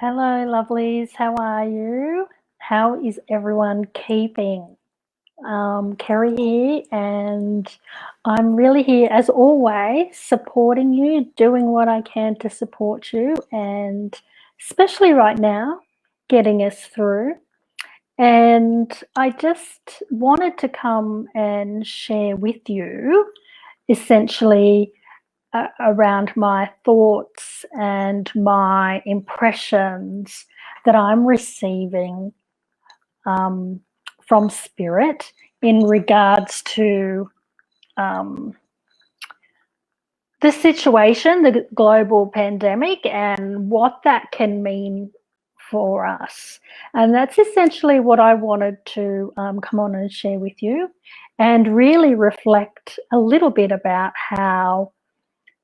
Hello, lovelies. How are you? How is everyone keeping? Kerrie here, and I'm really here as always, supporting you, doing what I can to support you, and especially right now, getting us through. And I just wanted to come and share with you essentially around my thoughts and my impressions that I'm receiving from spirit in regards to the situation, the global pandemic, and what that can mean for us. And that's essentially what I wanted to come on and share with you, and really reflect a little bit about how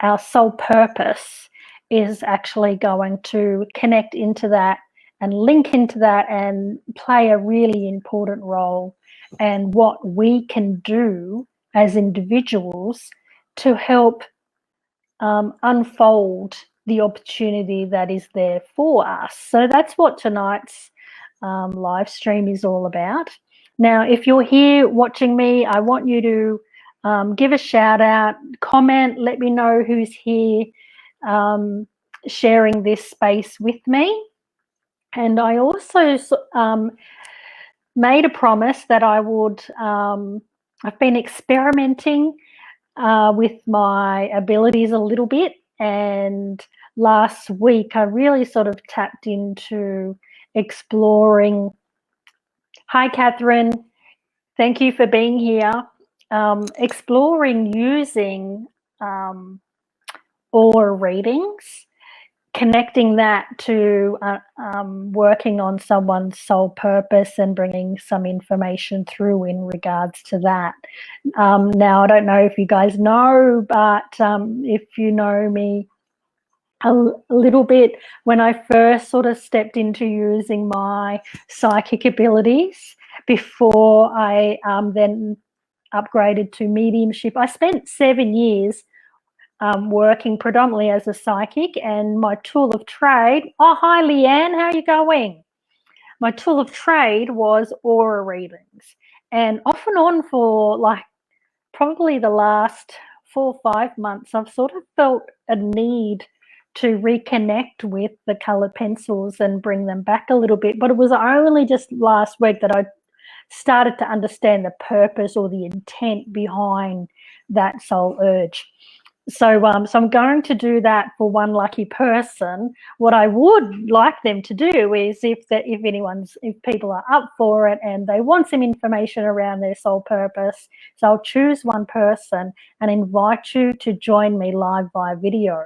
our soul purpose is actually going to connect into that and link into that and play a really important role, and what we can do as individuals to help unfold the opportunity that is there for us. So that's what tonight's live stream is all about. Now, if you're here watching me, I want you to give a shout out, comment, let me know who's here sharing this space with me. And I also made a promise that I would, I've been experimenting with my abilities a little bit, and last week I really sort of tapped into exploring. Hi, Catherine. Thank you for being here. Exploring using aura readings, connecting that to working on someone's soul purpose and bringing some information through in regards to that. Now, I don't know if you guys know, but if you know me a little bit, when I first sort of stepped into using my psychic abilities before I then upgraded to mediumship, I spent 7 years working predominantly as a psychic, and my tool of trade, oh, hi Leanne, how are you going? My tool of trade was aura readings, and off and on for like probably the last 4 or 5 months, I've sort of felt a need to reconnect with the colored pencils and bring them back a little bit. But it was only just last week that I started to understand the purpose or the intent behind that soul urge. So I'm going to do that for one lucky person. What I would like them to do is, if people are up for it and they want some information around their soul purpose, so I'll choose one person and invite you to join me live via video.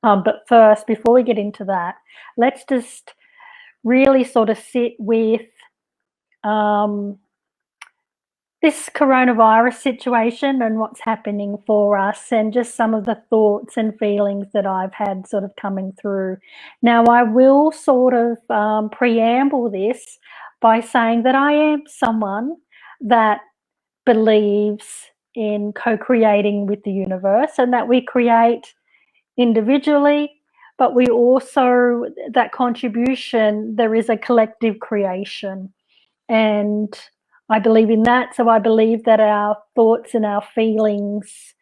But first, before we get into that, let's just really sort of sit with this coronavirus situation and what's happening for us, and just some of the thoughts and feelings that I've had sort of coming through. Now, I will sort of preamble this by saying that I am someone that believes in co-creating with the universe, and that we create individually, but we also, that contribution, there is a collective creation. And I believe in that. So I believe that our thoughts and our feelings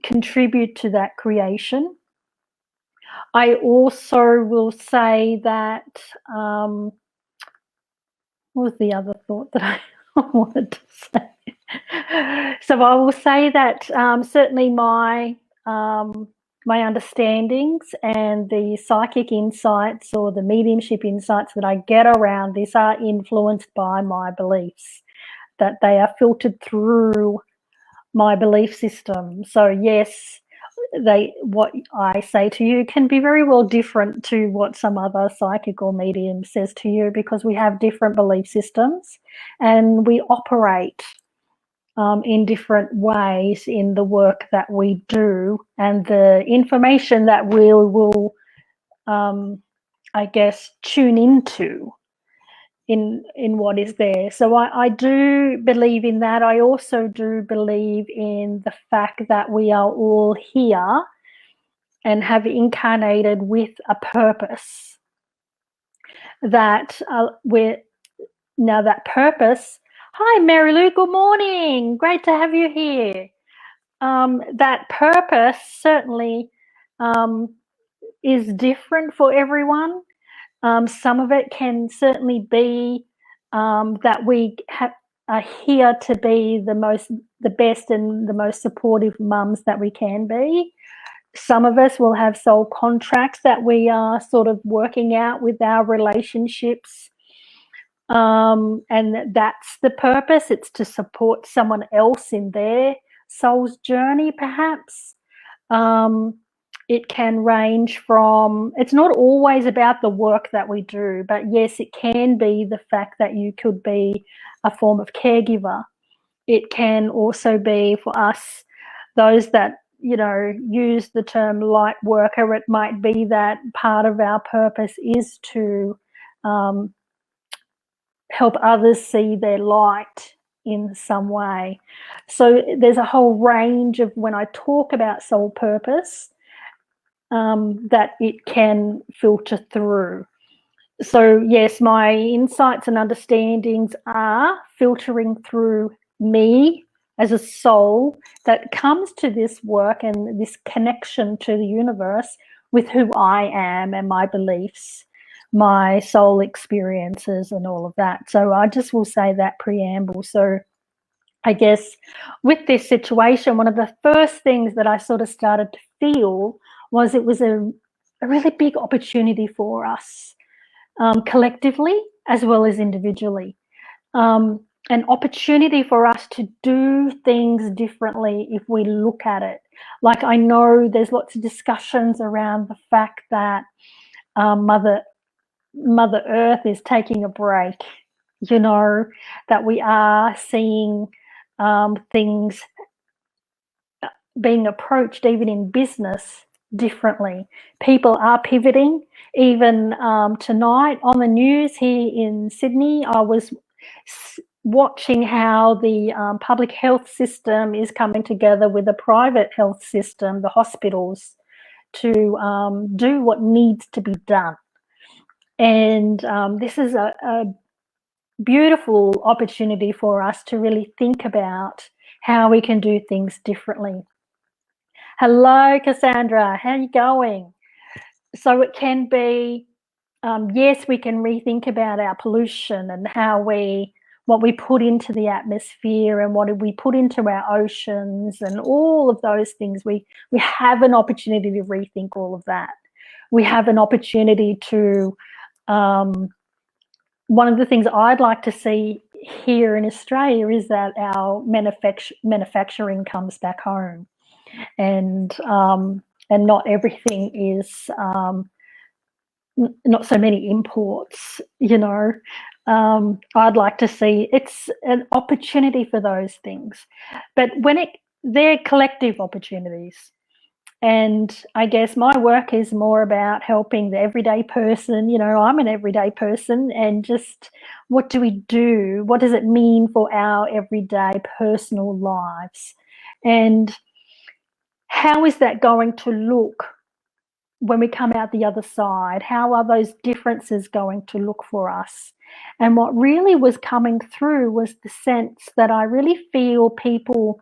contribute to that creation. I also will say that, what was the other thought that I wanted to say? So I will say that certainly my understandings and the psychic insights or the mediumship insights that I get around this are influenced by my beliefs, that they are filtered through my belief system. So yes, what I say to you can be very well different to what some other psychic or medium says to you, because we have different belief systems and we operate in different ways in the work that we do, and the information that we will I guess tune into in what is there. So I do believe in that. I also do believe in the fact that we are all here and have incarnated with a purpose that now that purpose. Hi, Mary Lou, good morning. Great to have you here. That purpose certainly is different for everyone. Some of it can certainly be that we are here to be the best and the most supportive mums that we can be. Some of us will have soul contracts that we are sort of working out with our relationships. And that's the purpose. It's to support someone else in their soul's journey, perhaps. It can range from, it's not always about the work that we do, but yes, it can be the fact that you could be a form of caregiver. It can also be for us, those that, you know, use the term light worker, it might be that part of our purpose is to help others see their light in some way. So there's a whole range of, when I talk about soul purpose, that it can filter through. So yes, my insights and understandings are filtering through me as a soul that comes to this work and this connection to the universe with who I am and my beliefs, my soul experiences and all of that. So I just will say that preamble. So I guess with this situation, one of the first things that I sort of started to feel was it was a really big opportunity for us, collectively as well as individually. An opportunity for us to do things differently if we look at it. Like, I know there's lots of discussions around the fact that Mother Earth is taking a break, you know, that we are seeing things being approached even in business differently. People are pivoting. Even tonight on the news here in Sydney, I was watching how the public health system is coming together with the private health system, the hospitals, to do what needs to be done. And this is a beautiful opportunity for us to really think about how we can do things differently. Hello, Cassandra. How are you going? So it can be, yes, we can rethink about our pollution and what we put into the atmosphere and what we put into our oceans and all of those things. We have an opportunity to rethink all of that. We have an opportunity to, one of the things I'd like to see here in Australia is that our manufacturing comes back home. And not everything is not so many imports, you know. I'd like to see, it's an opportunity for those things, but they're collective opportunities. And I guess my work is more about helping the everyday person. You know, I'm an everyday person, and just what do we do? What does it mean for our everyday personal lives? And how is that going to look when we come out the other side? How are those differences going to look for us? And what really was coming through was the sense that I really feel people,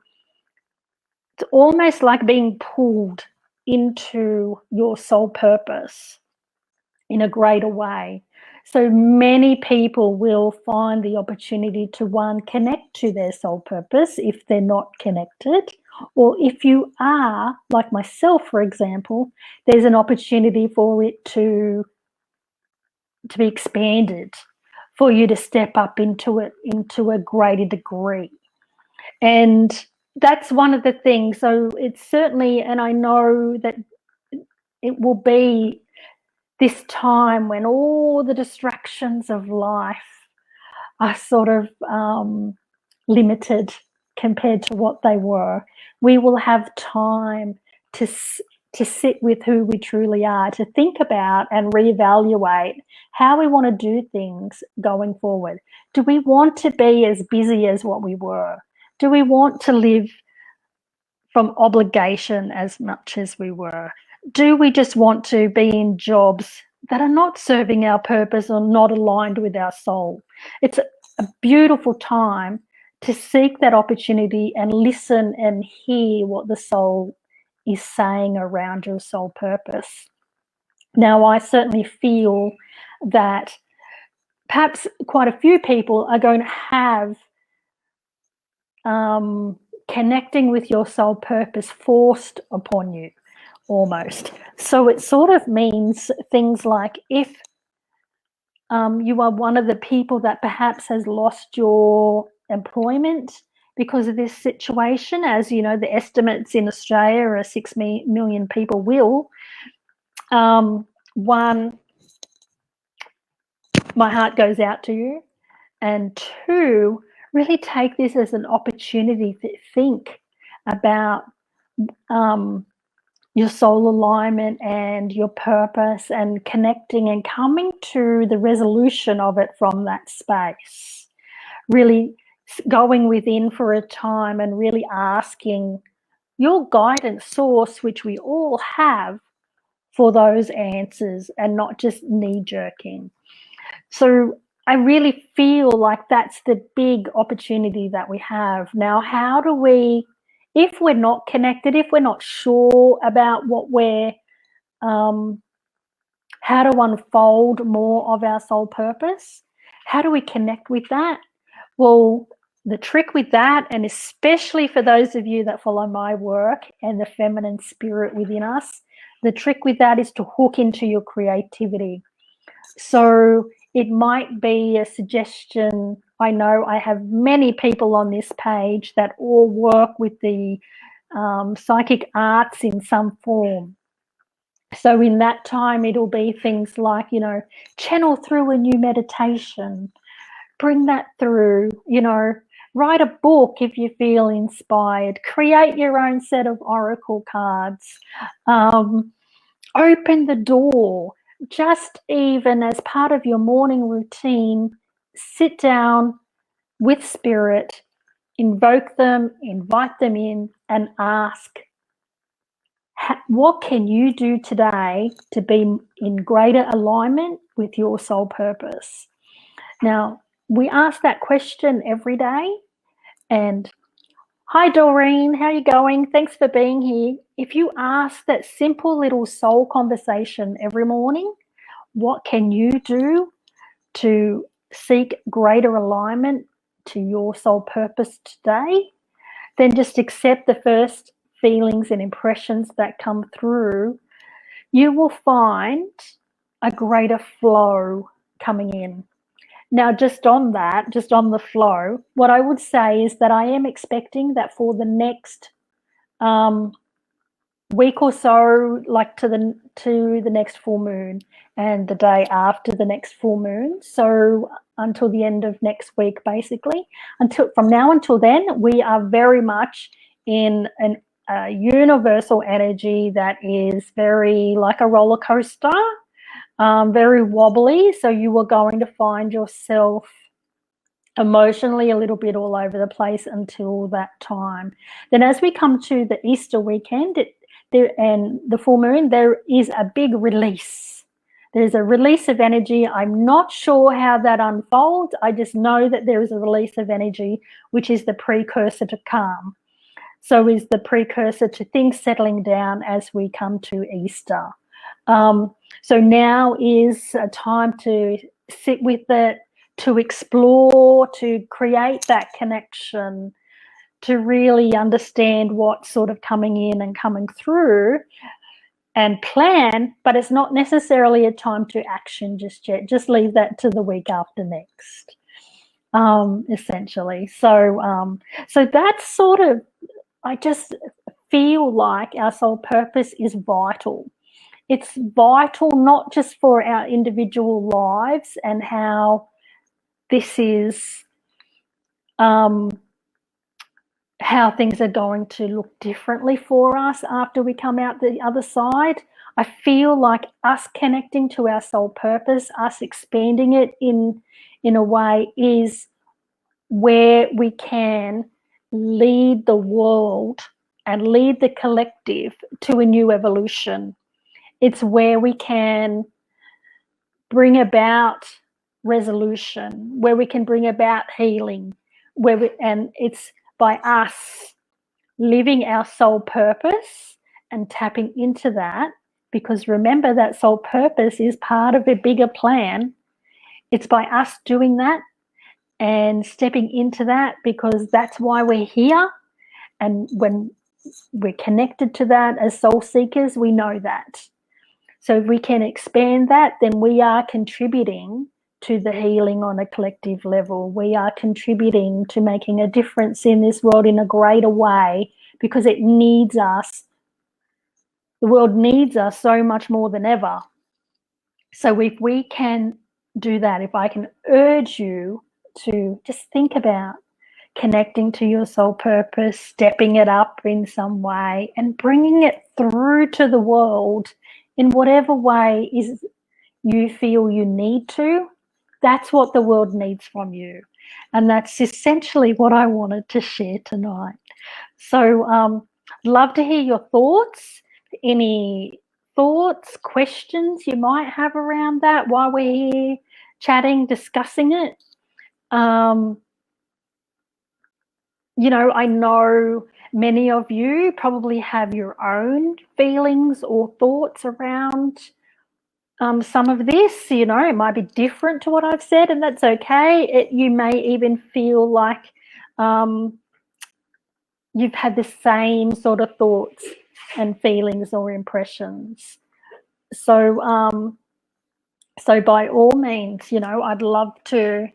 it's almost like being pulled into your soul purpose in a greater way. So many people will find the opportunity to, one, connect to their soul purpose if they're not connected. Or if you are, like myself, for example, there's an opportunity for it to be expanded, for you to step up into it into a greater degree. And that's one of the things. So it's certainly, and I know that it will be this time when all the distractions of life are sort of limited compared to what they were. We will have time to sit with who we truly are, to think about and reevaluate how we want to do things going forward. Do we want to be as busy as what we were? Do we want to live from obligation as much as we were? Do we just want to be in jobs that are not serving our purpose or not aligned with our soul? It's a beautiful time to seek that opportunity and listen and hear what the soul is saying around your soul purpose. Now, I certainly feel that perhaps quite a few people are going to have connecting with your soul purpose forced upon you, almost. So it sort of means things like if you are one of the people that perhaps has lost your employment because of this situation, as you know, the estimates in Australia are 6 million people will. One, my heart goes out to you. And two, really take this as an opportunity to think about your soul alignment and your purpose and connecting and coming to the resolution of it from that space. Really going within for a time and really asking your guidance source, which we all have, for those answers and not just knee-jerking. So I really feel like that's the big opportunity that we have. Now, how do we, if we're not connected, if we're not sure about what we're, how to unfold more of our soul purpose, how do we connect with that? Well, the trick with that, and especially for those of you that follow my work and the feminine spirit within us, the trick with that is to hook into your creativity. So it might be a suggestion. I know I have many people on this page that all work with the psychic arts in some form. So in that time, it'll be things like, you know, channel through a new meditation, bring that through, you know, write a book if you feel inspired, create your own set of oracle cards, open the door. Just even as part of your morning routine, sit down with spirit, invoke them, invite them in, and ask, what can you do today to be in greater alignment with your soul purpose? Now, we ask that question every day. And hi, Doreen, how are you going? Thanks for being here. If you ask that simple little soul conversation every morning, what can you do to seek greater alignment to your soul purpose today? Then just accept the first feelings and impressions that come through. You will find a greater flow coming in. Now, just on that, just on the flow, what I would say is that I am expecting that for the next week or so, like to the next full moon and the day after the next full moon, so until the end of next week, basically, from now until then, we are very much in a universal energy that is very like a roller coaster. Very wobbly, so you are going to find yourself emotionally a little bit all over the place until that time. Then as we come to the Easter weekend and the full moon, there is a big release. There's a release of energy. I'm not sure how that unfolds. I just know that there is a release of energy, which is the precursor to calm. So is the precursor to things settling down as we come to Easter. So now is a time to sit with it, to explore, to create that connection, to really understand what's sort of coming in and coming through and plan, but it's not necessarily a time to action just yet. Just leave that to the week after next, essentially. So that's sort of, I just feel like our soul purpose is vital. It's vital not just for our individual lives and how this is how things are going to look differently for us after we come out the other side. I feel like us connecting to our soul purpose, us expanding it in a way is where we can lead the world and lead the collective to a new evolution. It's where we can bring about resolution, where we can bring about healing, and it's by us living our soul purpose and tapping into that, because remember that soul purpose is part of a bigger plan. It's by us doing that and stepping into that, because that's why we're here. And when we're connected to that as soul seekers, we know that. So if we can expand that, then we are contributing to the healing on a collective level. We are contributing to making a difference in this world in a greater way, because it needs us. The world needs us so much more than ever. So if we can do that, if I can urge you to just think about connecting to your soul purpose, stepping it up in some way, and bringing it through to the world in whatever way is you feel you need to, that's what the world needs from you. And that's essentially what I wanted to share tonight. So love to hear your thoughts. Any thoughts, questions you might have around that while we're here chatting, discussing it. You know, I know many of you probably have your own feelings or thoughts around some of this. You know, it might be different to what I've said, and that's okay. You may even feel like you've had the same sort of thoughts and feelings or impressions. So, so by all means, you know, I'd love to,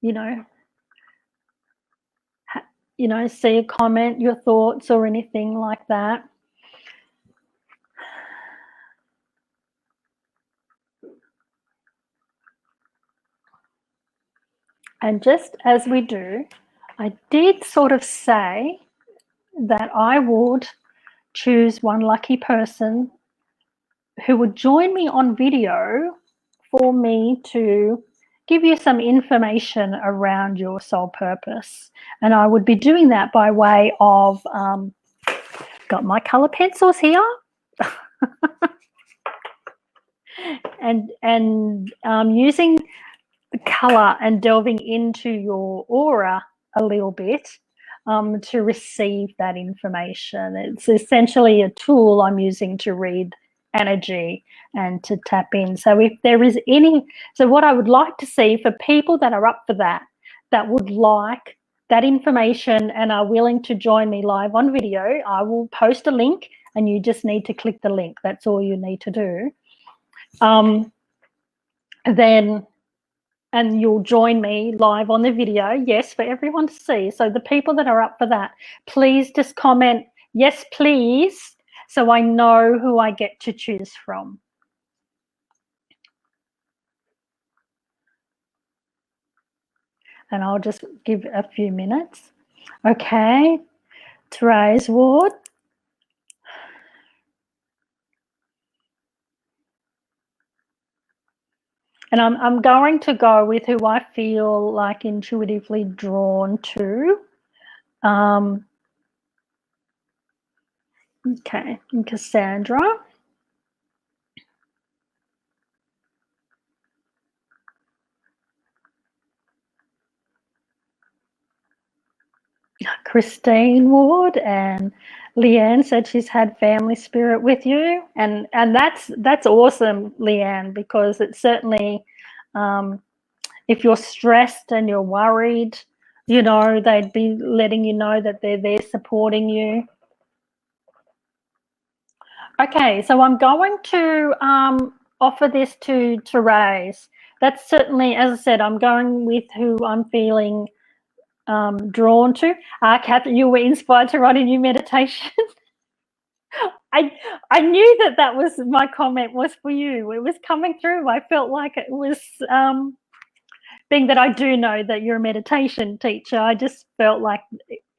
you know, see a comment, your thoughts or anything like that. And just as we do, I did sort of say that I would choose one lucky person who would join me on video for me to give you some information around your soul purpose. And I would be doing that by way of, got my color pencils here, and using color and delving into your aura a little bit to receive that information. It's essentially a tool I'm using to read energy and to tap in. So if there is so what I would like to see for people that are up for that would like that information and are willing to join me live on video, I will post a link and you just need to click the link. That's all you need to do. And you'll join me live on the video, yes, for everyone to see. So the people that are up for that, please just comment, yes, please, so I know who I get to choose from. And I'll just give a few minutes. Okay, Therese Ward. And I'm going to go with who I feel like intuitively drawn to. Okay, and Cassandra. Christine Ward, and Leanne said she's had family spirit with you, and that's awesome, Leanne, because it's certainly if you're stressed and you're worried, you know, they'd be letting you know that they're there supporting you. Okay, so I'm going to offer this to Therese. That's certainly, as I said, I'm going with who I'm feeling drawn to. Kath, you were inspired to write a new meditation. I knew that was my comment was for you. It was coming through. I felt like it was being that I do know that you're a meditation teacher. I just felt like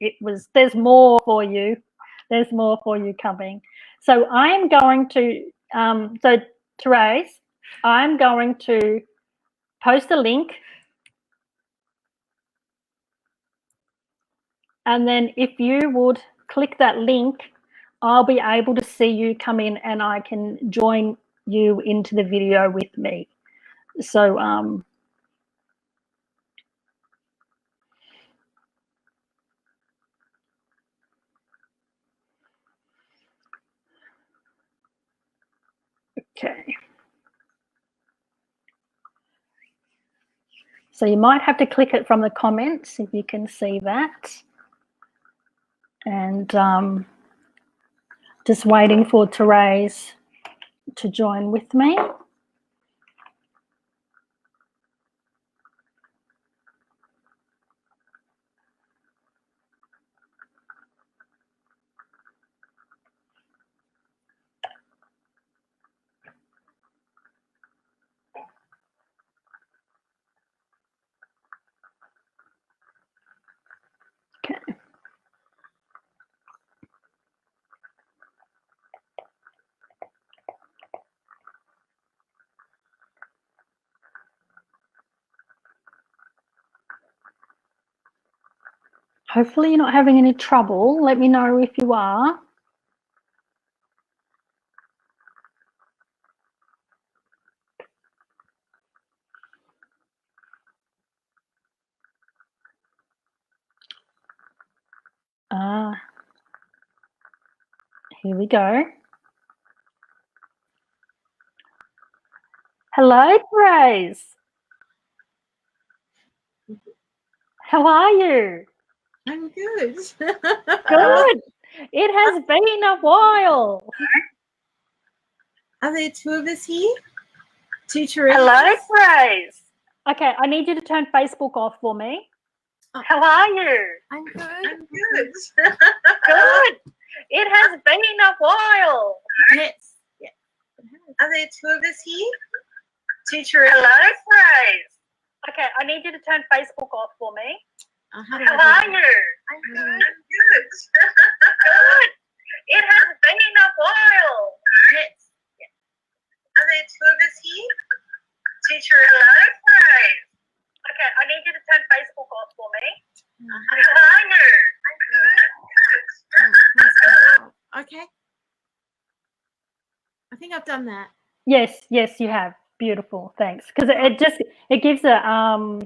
it was. There's more for you. There's more for you coming. So I am going to. So Therese, I'm going to post a link. And then if you would click that link, I'll be able to see you come in and I can join you into the video with me. So okay. So you might have to click it from the comments if you can see that. And just waiting for Therese to join with me. Okay. Hopefully you're not having any trouble. Let me know if you are. Here we go. Hello, Therese. How are you? I'm good. Good. It has been a while. Are there two of us here? Two Therese? Hello, Therese. Okay, I need you to turn Facebook off for me. Oh. How are you? I'm good. I'm good. Good. It has been a while. Yes. Yeah. Are there two of us here? Two Therese. Hello, Therese. Okay, I need you to turn Facebook off for me. How are you? I'm good. I'm good. Good. It has been a while. Yes. Yeah. Are there two of us here? Teacher, hello, Therese. Okay, I need you to turn Facebook off for me. How are you? I'm good. Okay. I think I've done that. Yes, yes, you have. Beautiful, thanks. Because it gives a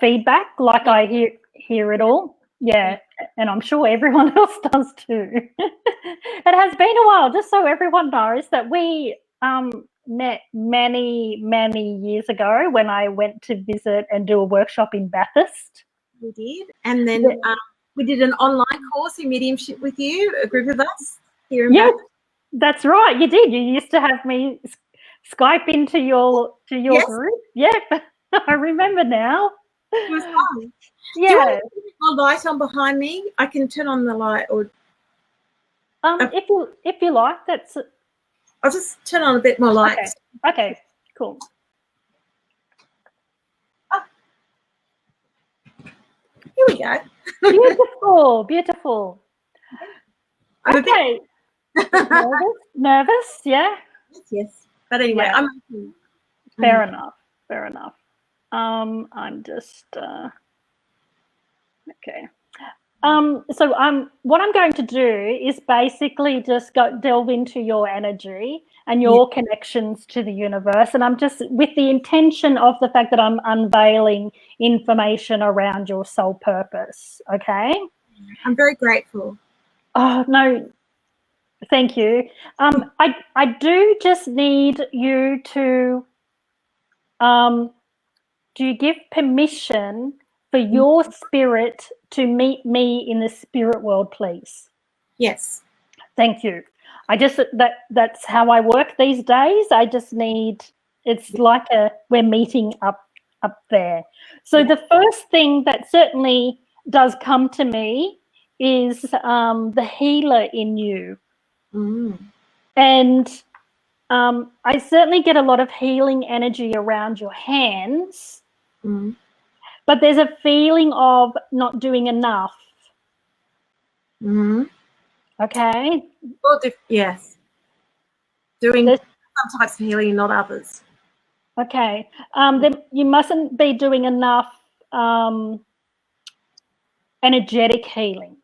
feedback, like I hear it all. Yeah, and I'm sure everyone else does too. It has been a while, just so everyone knows that we met many years ago when I went to visit and do a workshop in Bathurst. We did, and then we did an online course in mediumship with you, a group of us here in Bathurst. That's right, you did. You used to have me Skype into your group. Yep. I remember now. It was fun. Yeah. Do you want to put my light on behind me? I can turn on the light, or if you like, that's. I'll just turn on a bit more light. Okay. Cool. Oh. Here we Beautiful, go. beautiful. I'm okay. Nervous, yeah. Yes. But anyway, yeah. I'm fair enough. I'm just okay. So what I'm going to do is basically just delve into your energy and your connections to the universe, and I'm just with the intention of the fact that I'm unveiling information around your soul purpose. Okay. I'm very grateful. Oh no. Thank you. I do just need you to do you give permission for your spirit to meet me in the spirit world, please? Yes. Thank you. That's how I work these days. I just need, it's like we're meeting up there. So the first thing that certainly does come to me is the healer in you. And I certainly get a lot of healing energy around your hands, but there's a feeling of not doing enough. Okay. Well, yes. Doing some types of healing, not others. Okay. Then you mustn't be doing enough energetic healing.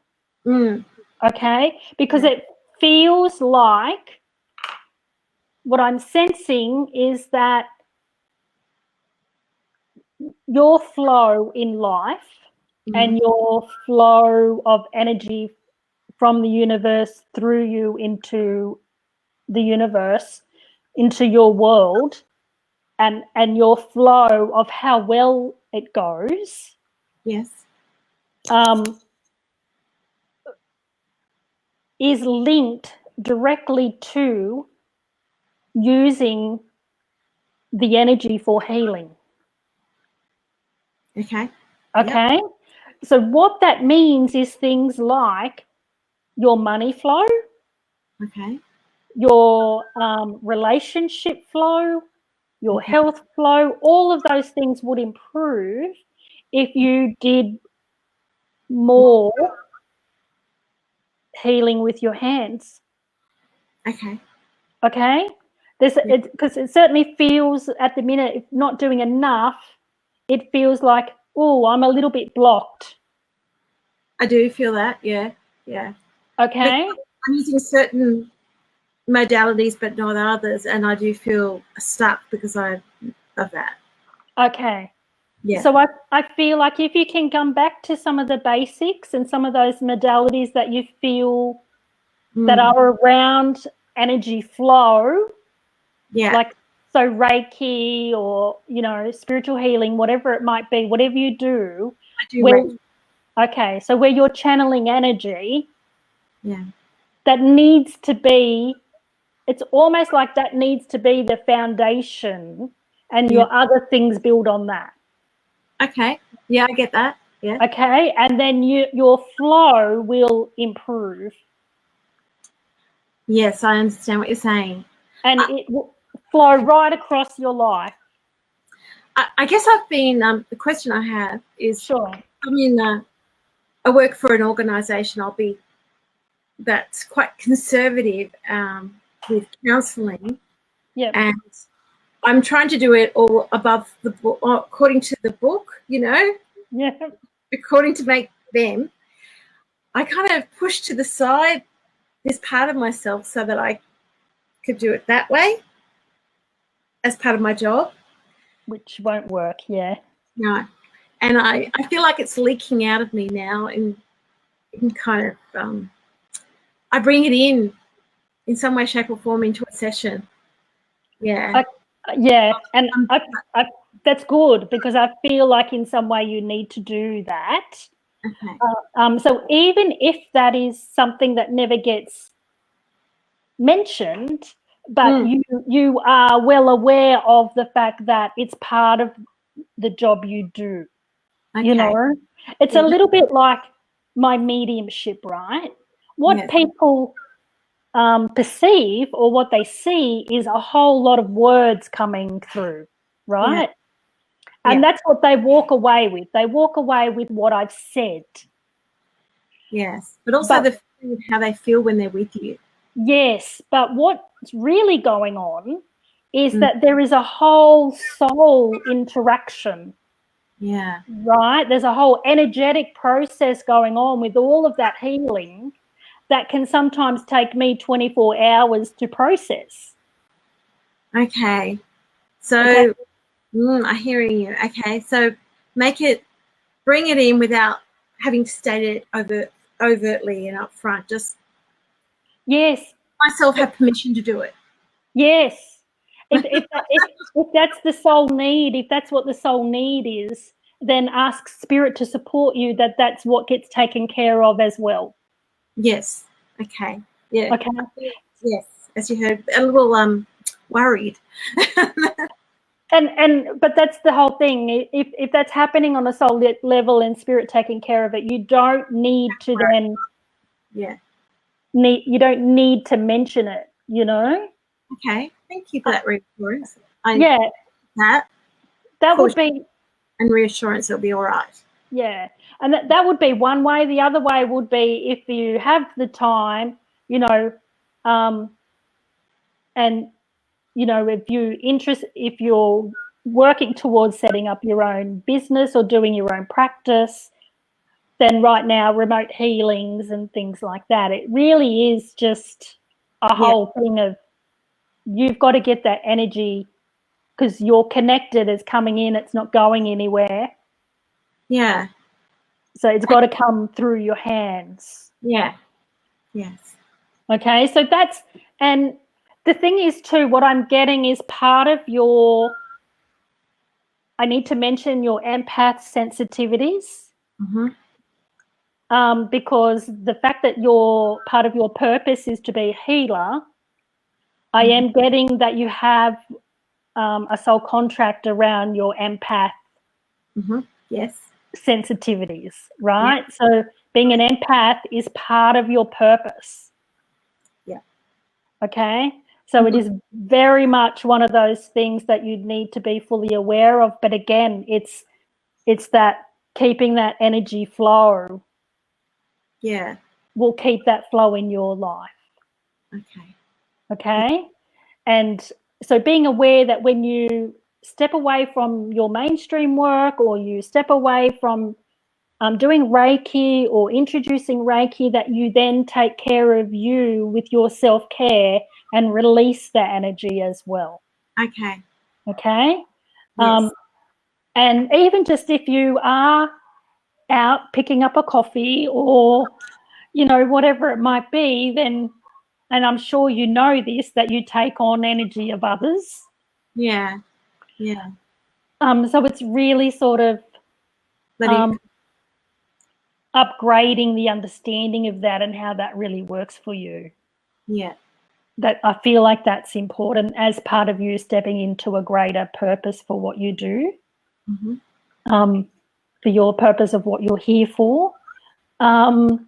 Okay? Because it feels like what I'm sensing is that your flow in life and your flow of energy from the universe through you into the universe, into your world, and your flow of how well it goes. Yes. Is linked directly to using the energy for healing. Okay. Okay. Yep. So what that means is things like your money flow, Okay. your relationship flow, your health flow, all of those things would improve if you did more healing with your hands. Okay. Okay? Because it certainly feels at the minute, if not doing enough, it feels like, oh, I'm a little bit blocked. I do feel that, yeah. Okay? I'm using certain modalities but not others, and I do feel stuck because of that. Okay. Yeah. So I feel like if you can come back to some of the basics and some of those modalities that you feel that are around energy flow, like so Reiki or, spiritual healing, whatever it might be, whatever you do. I do Reiki. Okay, so where you're channeling energy, yeah, that needs to be, it's almost like that needs to be the foundation, and your other things build on that. Okay, yeah, I get that. Yeah. Okay, and then your flow will improve. Yes, I understand what you're saying. And it will flow right across your life. I guess I've been, the question I have is, sure, I'm in I work for an organisation that's quite conservative with counselling. Yeah. And I'm trying to do it all above the book, according to the book, Yeah. according to make them. I kind of push to the side this part of myself so that I could do it that way as part of my job. Which won't work, yeah. No. And I feel like it's leaking out of me now in kind of, I bring it in some way, shape or form into a session. Yeah. And that's good, because I feel like in some way you need to do that. Okay. So even if that is something that never gets mentioned, but you are well aware of the fact that it's part of the job you do. Okay. It's a little bit like my mediumship, right? What people perceive or what they see is a whole lot of words coming through, right? And that's what they walk away with. They walk away with what I've said. Yes, but also the feeling of how they feel when they're with you. Yes, but what's really going on is that there is a whole soul interaction. Yeah. Right? There's a whole energetic process going on with all of that healing that can sometimes take me 24 hours to process. Okay. So, I'm hearing you. Okay. So bring it in without having to state it overtly and upfront. Just myself have permission to do it. Yes. If that's the soul need, if that's what the soul need is, then ask spirit to support you that's what gets taken care of as well. Yes. Okay. Yeah. Okay. Yes. As you heard, a little worried. But that's the whole thing. If that's happening on a soul level and spirit taking care of it, you don't need to then. Yeah. You don't need to mention it. Okay. Thank you for that reassurance. That would be. And reassurance it'll be all right. Yeah, and that would be one way. The other way would be if you have the time, and if you're working towards setting up your own business or doing your own practice, than right now remote healings and things like that. It really is just a whole thing of you've got to get that energy because you're connected, it's coming in, it's not going anywhere. Yeah. So it's got to come through your hands. Yeah. Yes. Okay, so that's, and the thing is too, what I'm getting is part of your, I need to mention your empath sensitivities. Mm-hmm. Because the fact that your part of your purpose is to be a healer, I am getting that you have a soul contract around your empath yes sensitivities, right? Yeah. So being an empath is part of your purpose. Yeah. Okay. So it is very much one of those things that you need to be fully aware of. But again, it's that keeping that energy flow. Yeah. Will keep that flow in your life. Okay. And so being aware that when you step away from your mainstream work or you step away from doing Reiki or introducing Reiki, that you then take care of you with your self-care and release that energy as well. Okay. Okay. Yes. And even just if you are out picking up a coffee or, you know, whatever it might be, then, and I'm sure you know this, that you take on energy of others. Yeah. Yeah. So it's really sort of upgrading the understanding of that and how that really works for you. Yeah. That I feel like that's important as part of you stepping into a greater purpose for what you do, for your purpose of what you're here for. And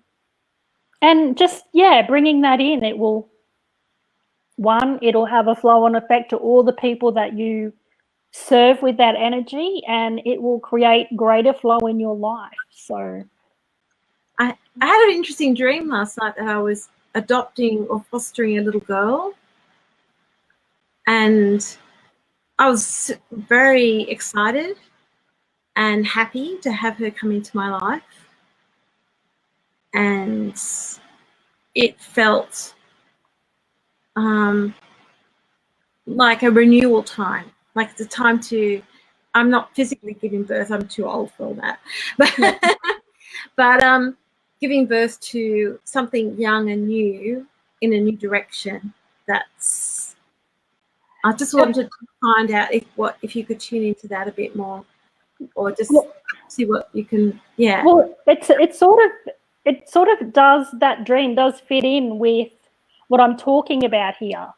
just, bringing that in, it will, it'll have a flow-on effect to all the people that you serve with that energy, and it will create greater flow in your life. So I had an interesting dream last night that I was adopting or fostering a little girl, and I was very excited and happy to have her come into my life, and it felt like a renewal time, like the time to, I'm not physically giving birth, I'm too old for all that, but giving birth to something young and new in a new direction. That's, I just wanted to find out if you could tune into that a bit more, or just see what you can. Yeah. Well, it sort of does, that dream does fit in with what I'm talking about here.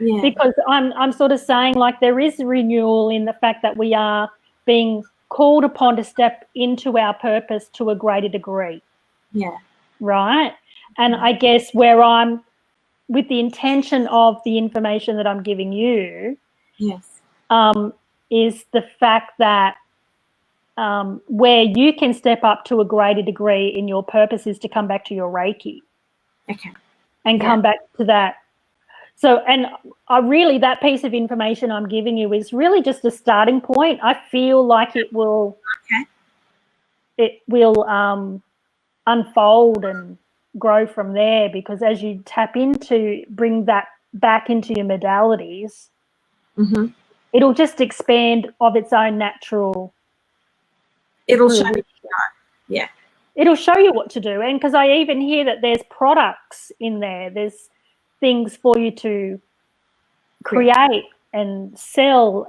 Yeah. Because I'm sort of saying, like, there is renewal in the fact that we are being called upon to step into our purpose to a greater degree. Yeah. Right. And I guess where I'm with the intention of the information that I'm giving you, is the fact that where you can step up to a greater degree in your purpose is to come back to your Reiki. Okay. And come back to that. So, and I really, that piece of information I'm giving you is really just a starting point. I feel like it will, unfold and grow from there, because as you tap into, bring that back into your modalities, it'll just expand of its own natural. It'll show you. Yeah. It'll show you what to do. And because I even hear that there's products in there, there's things for you to create and sell,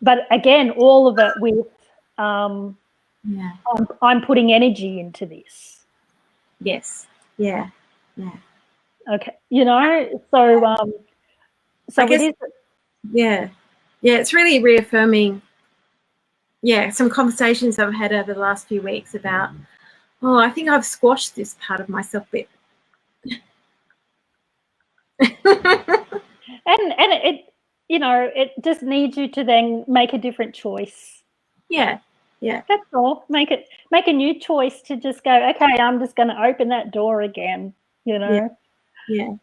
but again, all of it with I'm putting energy into this. Yes. Yeah. Okay. You know, so I guess, it is. Yeah, it's really reaffirming. Yeah, some conversations I've had over the last few weeks about, I think I've squashed this part of myself a bit. And it, you know, it just needs you to then make a different choice. Yeah. That's all. Make a new choice to just go, okay, I'm just going to open that door again, you know. Yeah.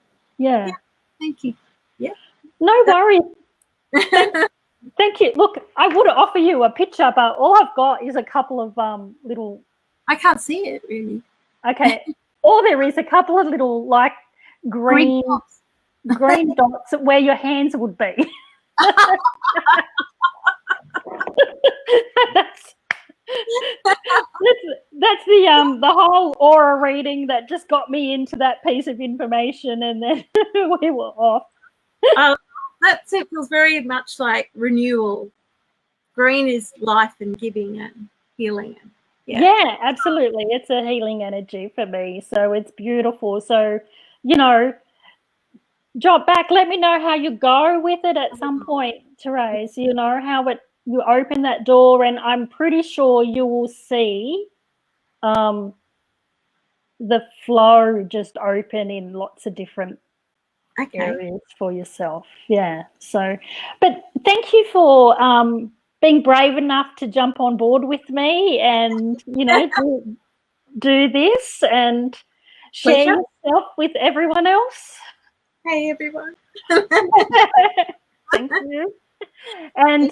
Thank you. Yeah. No worries. Thank you. Look, I would offer you a picture, but all I've got is a couple of little I can't see it really. Okay. Or there is a couple of little like green dots where your hands would be. that's the whole aura reading that just got me into that piece of information, and then we were off. That feels very much like renewal. Green is life and giving and healing. Yeah, absolutely. It's a healing energy for me, so it's beautiful. So, you know, drop back. Let me know how you go with it at some point, Therese. You know how you open that door, and I'm pretty sure you will see the flow just open in lots of different areas for yourself. Yeah. So, but thank you for being brave enough to jump on board with me, and you know do this and share yourself with everyone else. Hey everyone. Thank you. And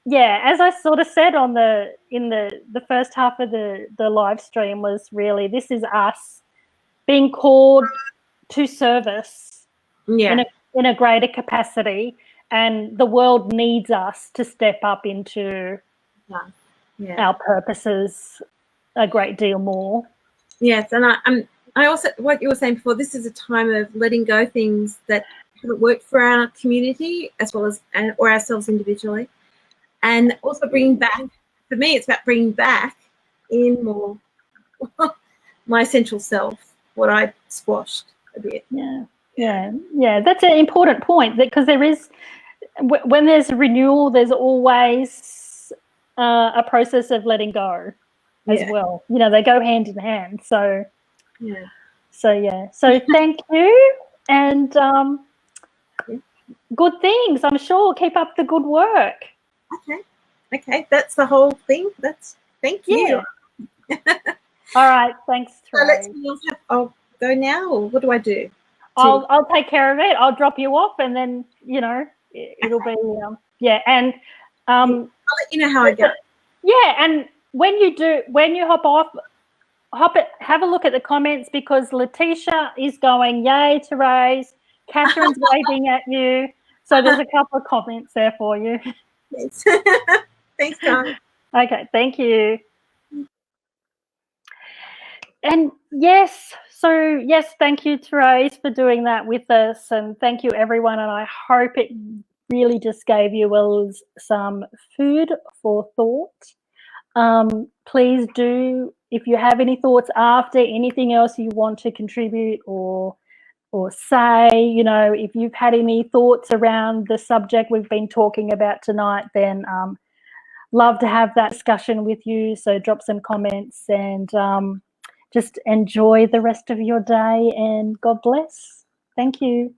yeah, as I sort of said in the first half of the live stream, was really this is us being called to service in a greater capacity, and the world needs us to step up into our purposes a great deal more. Yes, and I also, what you were saying before, this is a time of letting go things that haven't worked for our community as well as or ourselves individually, and also bringing back. For me, it's about bringing back in more my essential self, what I squashed a bit. Yeah. That's an important point, because there is, when there's renewal, there's always a process of letting go as well. You know, they go hand in hand. So So thank you, and good things, I'm sure. Keep up the good work. Okay, that's the whole thing. Thank you. All right, thanks, Therese. I'll go now, or what do I do? I'll take care of it. I'll drop you off, and then it'll be and I'll let you know how I go. Yeah, and when you hop off, have a look at the comments, because Letitia is going, yay, Therese. Catherine's waving at you. So there's a couple of comments there for you. Thanks. Thanks, John. Okay, thank you. And yes, thank you, Therese, for doing that with us, and thank you, everyone. And I hope it really just gave you some food for thought. Please do, if you have any thoughts after, anything else you want to contribute or say, if you've had any thoughts around the subject we've been talking about tonight, then love to have that discussion with you. So drop some comments, and just enjoy the rest of your day, and God bless. Thank you.